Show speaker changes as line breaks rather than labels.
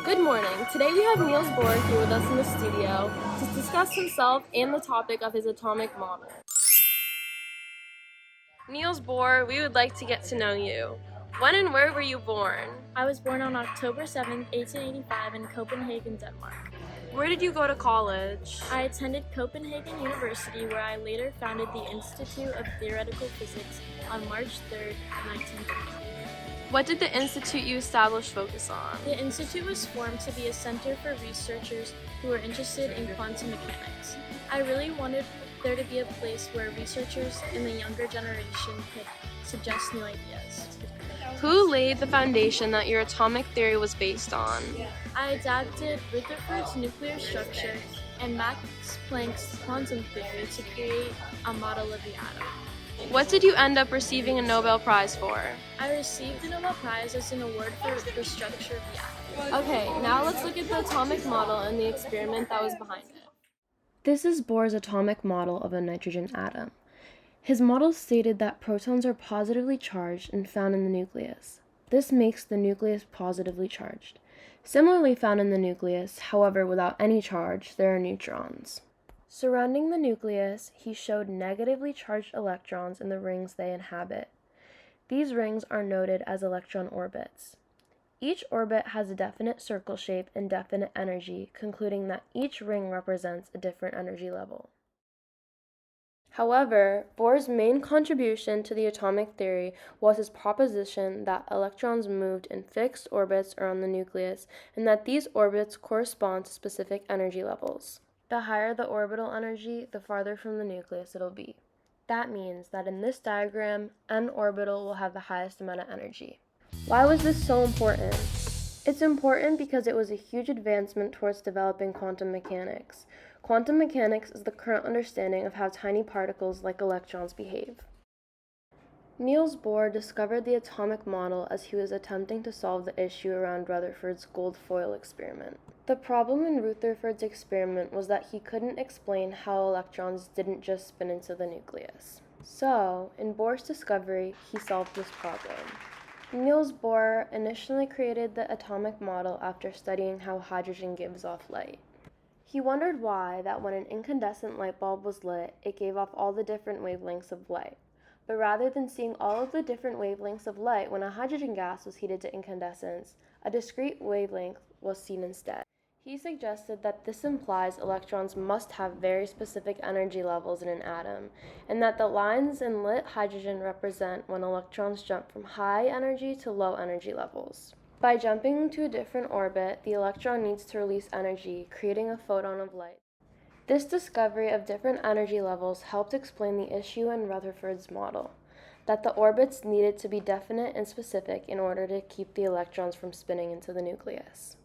Good morning. Today we have Niels Bohr here with us in the studio to discuss himself and the topic of his atomic model. Niels Bohr, we would like to get to know you. When and where were you born?
I was born on October 7th, 1885 in Copenhagen, Denmark.
Where did you go to college?
I attended Copenhagen University, where I later founded the Institute of Theoretical Physics on March 3rd, 1950.
What did the institute you established focus on?
The institute was formed to be a center for researchers who were interested in quantum mechanics. I really wanted there to be a place where researchers in the younger generation could suggest new ideas.
Who laid the foundation that your atomic theory was based on?
I adapted Rutherford's nuclear structure and Max Planck's quantum theory to create a model of the atom.
What did you end up receiving a Nobel Prize for?
I received the Nobel Prize as an award for the structure of the atom.
Okay, now let's look at the atomic model and the experiment that was behind it.
This is Bohr's atomic model of a nitrogen atom. His model stated that protons are positively charged and found in the nucleus. This makes the nucleus positively charged. Similarly found in the nucleus, however, without any charge, there are neutrons. Surrounding the nucleus, he showed negatively charged electrons in the rings they inhabit. These rings are noted as electron orbits. Each orbit has a definite circle shape and definite energy, concluding that each ring represents a different energy level. However, Bohr's main contribution to the atomic theory was his proposition that electrons moved in fixed orbits around the nucleus and that these orbits correspond to specific energy levels. The higher the orbital energy, the farther from the nucleus it'll be. That means that in this diagram, n orbital will have the highest amount of energy. Why was this so important? It's important because it was a huge advancement towards developing quantum mechanics. Quantum mechanics is the current understanding of how tiny particles like electrons behave. Niels Bohr discovered the atomic model as he was attempting to solve the issue around Rutherford's gold foil experiment. The problem in Rutherford's experiment was that he couldn't explain how electrons didn't just spin into the nucleus. So, in Bohr's discovery, he solved this problem. Niels Bohr initially created the atomic model after studying how hydrogen gives off light. He wondered why that when an incandescent light bulb was lit, it gave off all the different wavelengths of light. But rather than seeing all of the different wavelengths of light when a hydrogen gas was heated to incandescence, a discrete wavelength was seen instead. He suggested that this implies electrons must have very specific energy levels in an atom, and that the lines in lit hydrogen represent when electrons jump from high energy to low energy levels. By jumping to a different orbit, the electron needs to release energy, creating a photon of light. This discovery of different energy levels helped explain the issue in Rutherford's model, that the orbits needed to be definite and specific in order to keep the electrons from spinning into the nucleus.